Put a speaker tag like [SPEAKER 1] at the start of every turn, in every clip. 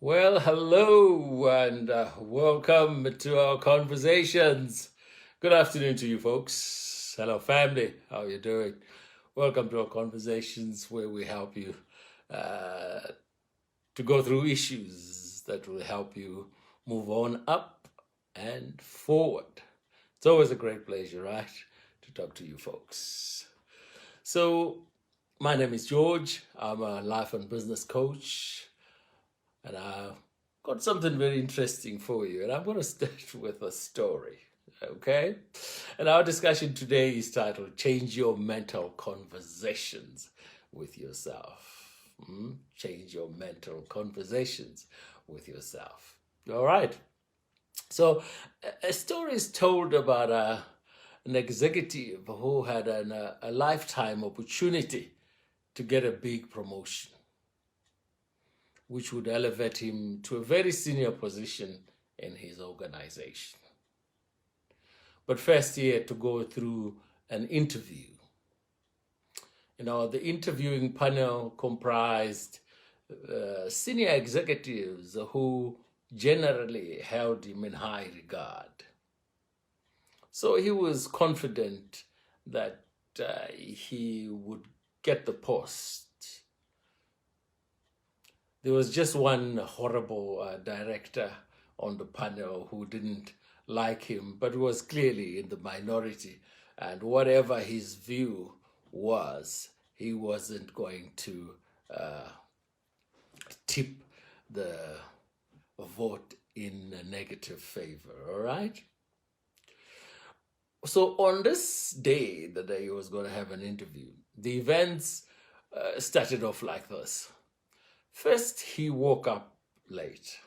[SPEAKER 1] Well, hello and welcome to our conversations. Good afternoon to you folks. Hello, family. How are you doing? Welcome to our conversations where we help you uh, to go through issues that will help you move on up and forward. It's always a great pleasure, right, to talk to you folks. So, my name is George. I'm a life and business coach. And I've got something very interesting for you. And I'm going to start with a story. Okay? And our discussion today is titled Change Your Mental Conversations with Yourself. Change your mental conversations with yourself. All right. So, a story is told about an executive who had a lifetime opportunity to get a big promotion, which would elevate him to a very senior position in his organization. But first, he had to go through an interview. The interviewing panel comprised senior executives who generally held him in high regard. So he was confident that he would get the post. There was just one horrible director on the panel who didn't like him, but was clearly in the minority. And whatever his view was, he wasn't going to tip the vote in a negative favor, all right? So on this day, the day he was going to have an interview, the events started off like this. First, he woke up late.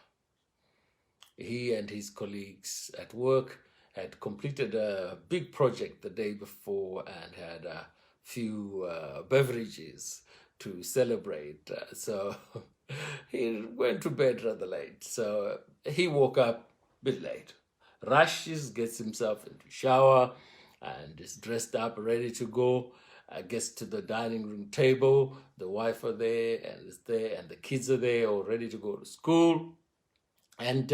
[SPEAKER 1] He and his colleagues at work had completed a big project the day before and had a few beverages to celebrate. So he went to bed rather late. So he woke up a bit late, rushes, gets himself into shower, and is dressed up, ready to go. Gets to the dining room table. The wife are there and is there, and the kids are there, all ready to go to school. And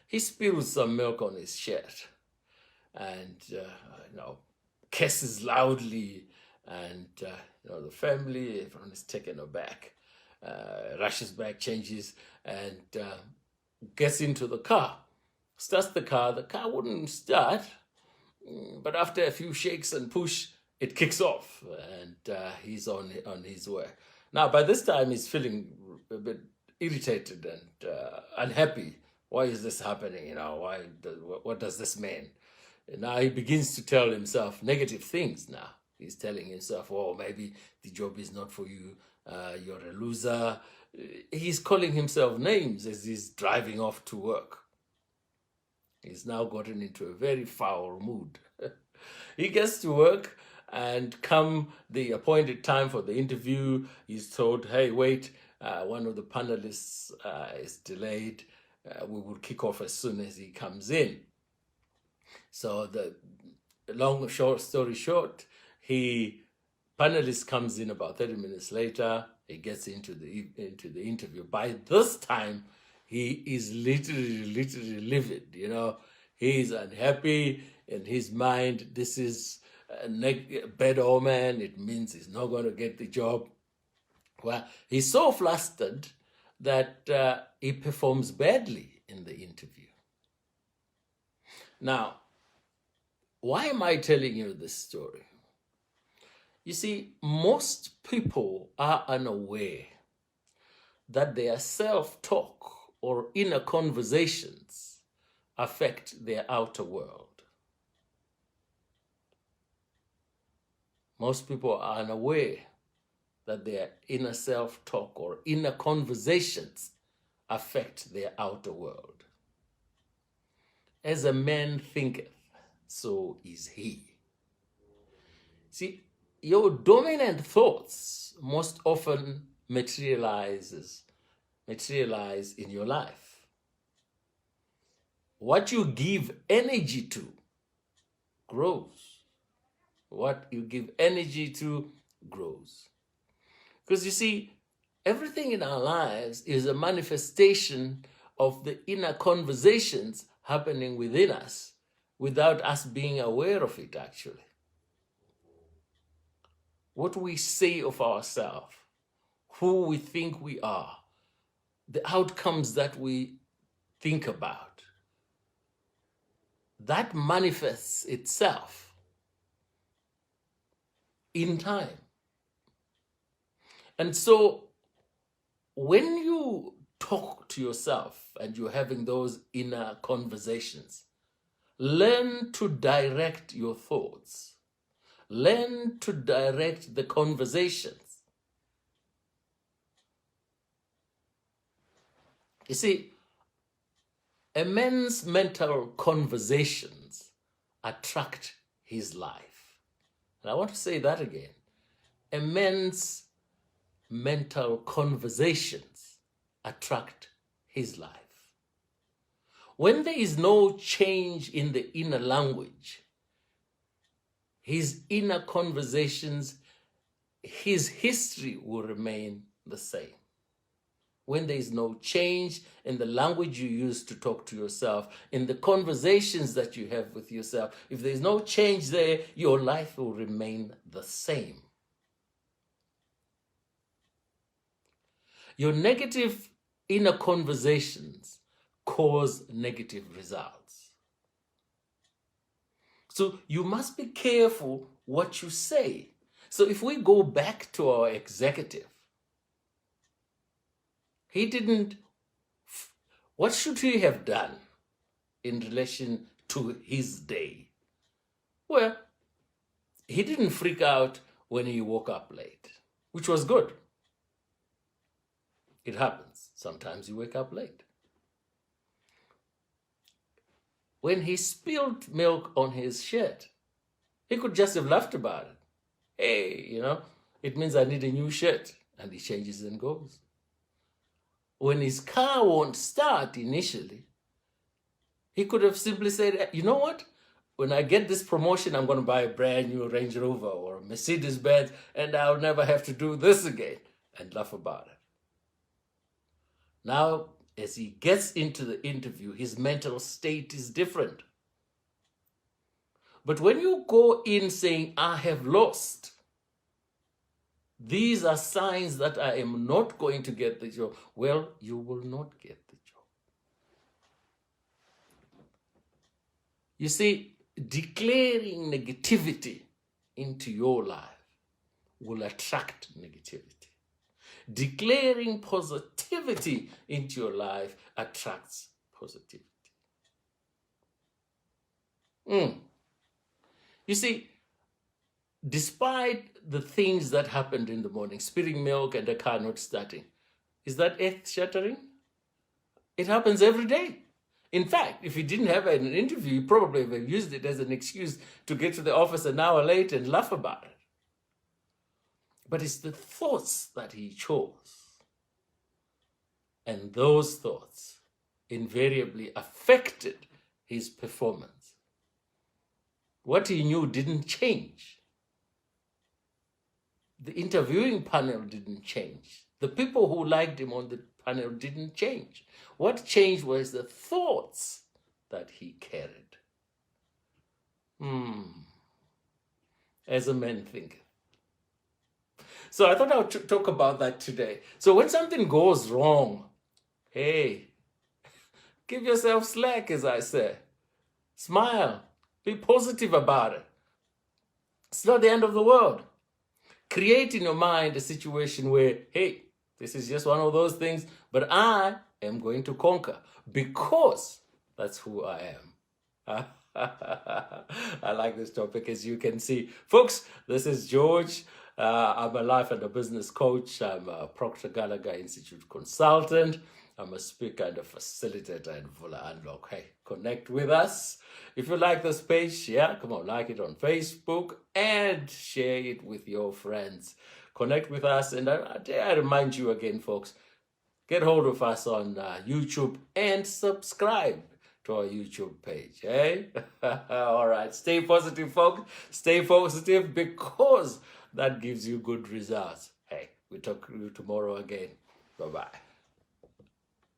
[SPEAKER 1] he spills some milk on his shirt, and curses loudly. And the family, everyone is taken aback. Rushes back, changes, and gets into the car. Starts the car. The car wouldn't start, but after a few shakes and push, it kicks off, and he's on his way. Now, by this time, he's feeling a bit irritated and unhappy. Why is this happening? What does this mean? And now he begins to tell himself negative things. Now he's telling himself, "Oh, maybe the job is not for you. You're a loser." He's calling himself names as he's driving off to work. He's now gotten into a very foul mood. He gets to work. And come the appointed time for the interview, he's told, hey, wait, one of the panelists is delayed. We will kick off as soon as he comes in. So the short story short, panelist comes in about 30 minutes later. He gets into the interview. By this time, he is literally livid. He's unhappy in his mind. This is a bad omen. It means he's not going to get the job. Well, he's so flustered that he performs badly in the interview. Now, why am I telling you this story? You see, most people are unaware that their self-talk or inner conversations affect their outer world. Most people are unaware that their inner self-talk or inner conversations affect their outer world. As a man thinketh, so is he. See, your dominant thoughts most often materialize in your life. What you give energy to grows. What you give energy to grows. Because you see, Everything in our lives is a manifestation of the inner conversations happening within us without us being aware of it, actually. What we say of ourselves, who we think we are, the outcomes that we think about, that manifests itself in time. And so when you talk to yourself and you're having those inner conversations, learn to direct your thoughts. Learn to direct the conversations. You see, a man's mental conversations attract his life. And I want to say that again. A man's mental conversations attract his life. When there is no change in the inner language, his inner conversations, his history will remain the same. When there is no change in the language you use to talk to yourself, in the conversations that you have with yourself, if there is no change there, your life will remain the same. Your negative inner conversations cause negative results. So you must be careful what you say. So if we go back to our executive, what should he have done in relation to his day? Well, he didn't freak out when he woke up late, which was good. It happens. Sometimes you wake up late. When he spilled milk on his shirt, he could just have laughed about it. Hey, it means I need a new shirt. And he changes and goes. When his car won't start initially, he could have simply said, you know what? When I get this promotion, I'm going to buy a brand new Range Rover or a Mercedes-Benz, and I'll never have to do this again, and laugh about it. Now, as he gets into the interview, his mental state is different. But when you go in saying, I have lost, these are signs that I am not going to get the job. Well, you will not get the job. You see, declaring negativity into your life will attract negativity. Declaring positivity into your life attracts positivity. You see, despite the things that happened in the morning, spilling milk and the car not starting, is that earth-shattering? It happens every day. In fact, if he didn't have an interview, he probably would have used it as an excuse to get to the office an hour late and laugh about it. But it's the thoughts that he chose. And those thoughts invariably affected his performance. What he knew didn't change. The interviewing panel didn't change. The people who liked him on the panel didn't change. What changed was the thoughts that he carried. As a man thinketh. So I thought I would talk about that today. So when something goes wrong, hey, give yourself slack, as I say. Smile. Be positive about it. It's not the end of the world. Create in your mind a situation where, hey, this is just one of those things, but I am going to conquer because that's who I am. I like this topic, as you can see. Folks, this is George. I'm a life and a business coach. I'm a Proctor Gallagher Institute consultant. I'm a speaker and a facilitator in Vula Unlock. Hey, connect with us. If you like this page, come on, like it on Facebook and share it with your friends. Connect with us. And I remind you again, folks, get hold of us on YouTube and subscribe to our YouTube page. All right. Stay positive, folks. Stay positive because that gives you good results. Hey, We talk to you tomorrow again. Bye-bye.